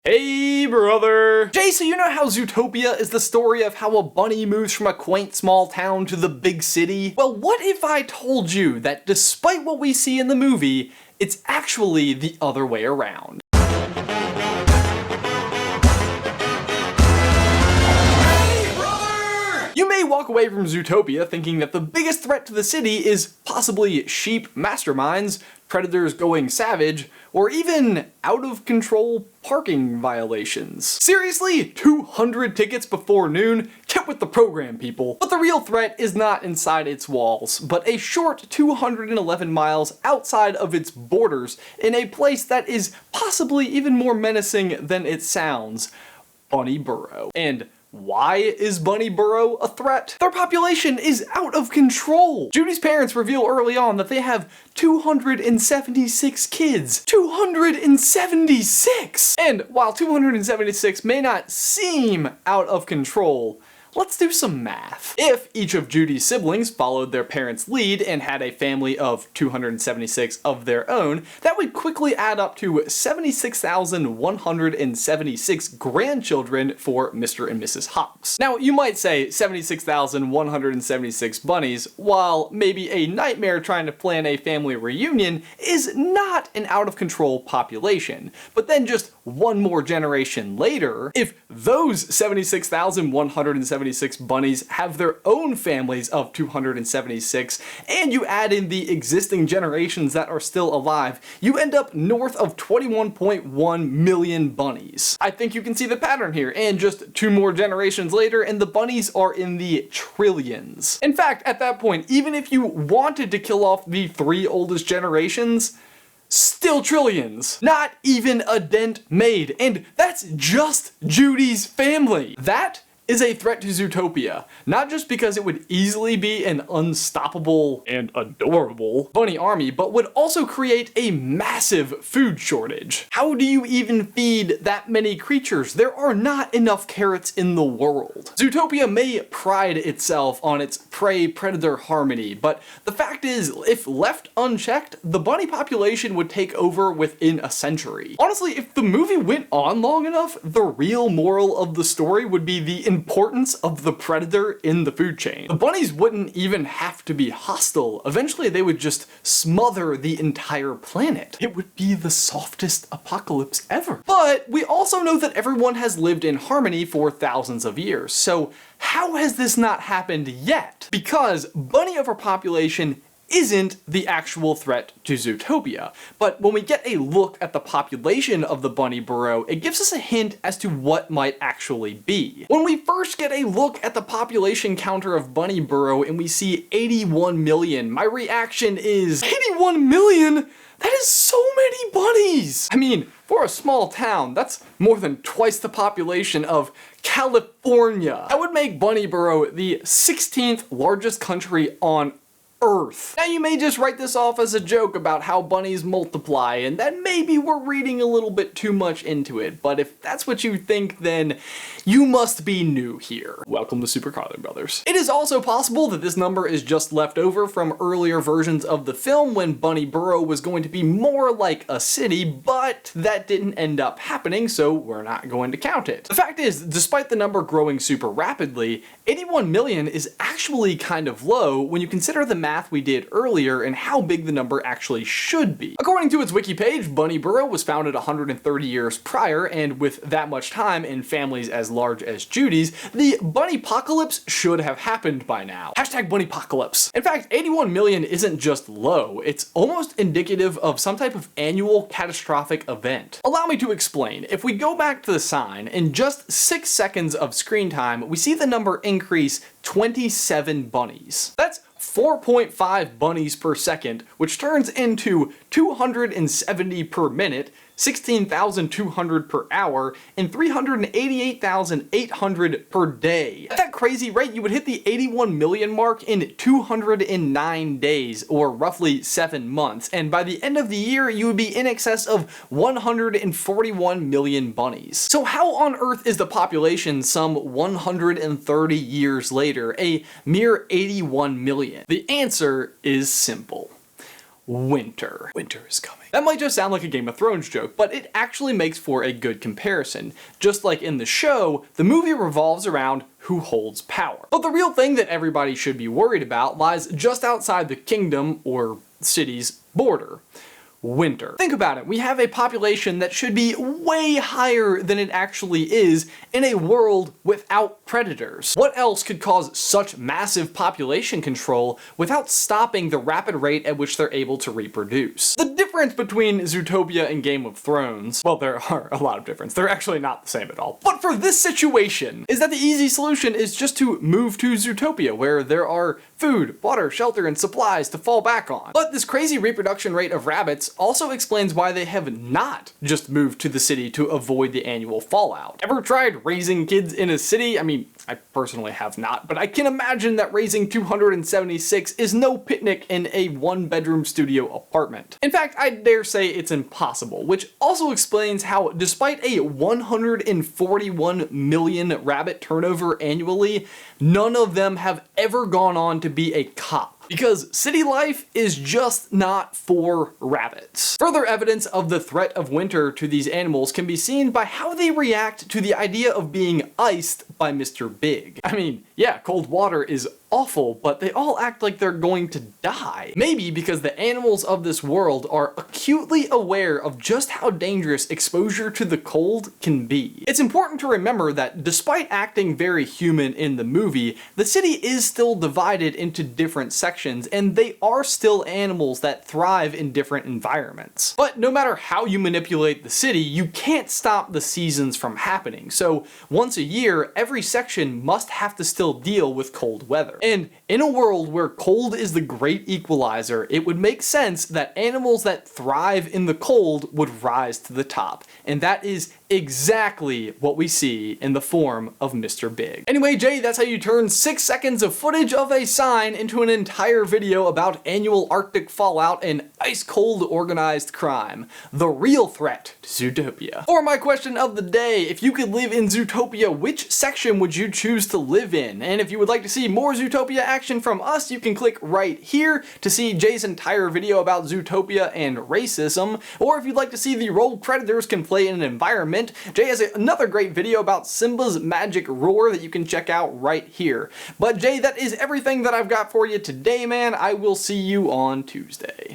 Hey brother! Jay, so you know how Zootopia is the story of how a bunny moves from a quaint small town to the big city? Well, what if I told you that despite what we see in the movie, it's actually the other way around? You may walk away from Zootopia thinking that the biggest threat to the city is possibly sheep masterminds, predators going savage, or even out-of-control parking violations. Seriously? 200 tickets before noon? Get with the program, people. But the real threat is not inside its walls, but a short 211 miles outside of its borders in a place that is possibly even more menacing than it sounds: Bunny Burrow. And why is Bunny Burrow a threat? Their population is out of control! Judy's parents reveal early on that they have 276 kids. 276! And while 276 may not seem out of control, let's do some math. If each of Judy's siblings followed their parents' lead and had a family of 276 of their own, that would quickly add up to 76,176 grandchildren for Mr. and Mrs. Hops. Now, you might say 76,176 bunnies, while maybe a nightmare trying to plan a family reunion, is not an out-of-control population. But then just one more generation later, if those 76,176 bunnies have their own families of 276, and you add in the existing generations that are still alive, you end up north of 21.1 million bunnies. I think you can see the pattern here, and just two more generations later, and the bunnies are in the trillions. In fact, at that point, even if you wanted to kill off the three oldest generations, still trillions. Not even a dent made, and that's just Judy's family. That is a threat to Zootopia, not just because it would easily be an unstoppable and adorable bunny army, but would also create a massive food shortage. How do you even feed that many creatures? There are not enough carrots in the world. Zootopia may pride itself on its prey-predator harmony, but the fact is, if left unchecked, the bunny population would take over within a century. Honestly, if the movie went on long enough, the real moral of the story would be the importance of the predator in the food chain. The bunnies wouldn't even have to be hostile. Eventually they would just smother the entire planet. It would be the softest apocalypse ever. But we also know that everyone has lived in harmony for thousands of years. So how has this not happened yet? Because bunny overpopulation isn't the actual threat to Zootopia. But when we get a look at the population of the Bunny Burrow, it gives us a hint as to what might actually be. When we first get a look at the population counter of Bunny Burrow and we see 81 million, my reaction is, 81 million? That is so many bunnies! I mean, for a small town, that's more than twice the population of California. That would make Bunny Burrow the 16th largest country on Earth. Now you may just write this off as a joke about how bunnies multiply, and that maybe we're reading a little bit too much into it, but if that's what you think, then you must be new here. Welcome to SuperCarlinBrothers. It is also possible that this number is just left over from earlier versions of the film when Bunny Burrow was going to be more like a city, but that didn't end up happening, so we're not going to count it. The fact is, despite the number growing super rapidly, 81 million is actually kind of low when you consider the math we did earlier and how big the number actually should be. According to its wiki page, Bunny Burrow was founded 130 years prior, and with that much time in families as large as Judy's, the bunnypocalypse should have happened by now. Hashtag bunnypocalypse. In fact, 81 million isn't just low, it's almost indicative of some type of annual catastrophic event. Allow me to explain. If we go back to the sign, in just 6 seconds of screen time, we see the number increase 27 bunnies. That's 4.5 bunnies per second, which turns into 270 per minute, 16,200 per hour, and 388,800 per day. At that crazy rate, you would hit the 81 million mark in 209 days, or roughly 7 months, and by the end of the year, you would be in excess of 141 million bunnies. So how on earth is the population some 130 years later a mere 81 million? The answer is simple. winter. Winter is coming. That might just sound like a Game of Thrones joke, but it actually makes for a good comparison. Just like in the show, the movie revolves around who holds power. But the real thing that everybody should be worried about lies just outside the kingdom or city's border. Winter. Think about it, we have a population that should be way higher than it actually is in a world without predators. What else could cause such massive population control without stopping the rapid rate at which they're able to reproduce? The difference between Zootopia and Game of Thrones, well, there are a lot of differences. They're actually not the same at all. But for this situation, is that the easy solution is just to move to Zootopia, where there are food, water, shelter, and supplies to fall back on. But this crazy reproduction rate of rabbits also explains why they have not just moved to the city to avoid the annual fallout. Ever tried raising kids in a city? I mean, I personally have not, but I can imagine that raising 276 is no picnic in a one-bedroom studio apartment. In fact, I dare say it's impossible, which also explains how, despite a 141 million rabbit turnover annually, none of them have ever gone on to be a cop. Because city life is just not for rabbits. Further evidence of the threat of winter to these animals can be seen by how they react to the idea of being iced by Mr. Big. I mean, yeah, cold water is awful, but they all act like they're going to die. Maybe because the animals of this world are acutely aware of just how dangerous exposure to the cold can be. It's important to remember that despite acting very human in the movie, the city is still divided into different sections, and they are still animals that thrive in different environments. But no matter how you manipulate the city, you can't stop the seasons from happening, so once a year, every section must have to still deal with cold weather. And in a world where cold is the great equalizer, it would make sense that animals that thrive in the cold would rise to the top. And that is exactly what we see in the form of Mr. Big. Anyway, Jay, that's how you turn 6 seconds of footage of a sign into an entire video about annual Arctic fallout and ice-cold organized crime. The real threat to Zootopia. For my question of the day, if you could live in Zootopia, which section would you choose to live in? And if you would like to see more Zootopia action from us, you can click right here to see Jay's entire video about Zootopia and racism. Or if you'd like to see the role predators can play in an environment, Jay has another great video about Simba's magic roar that you can check out right here. But Jay, that is everything that I've got for you today, man. I will see you on Tuesday.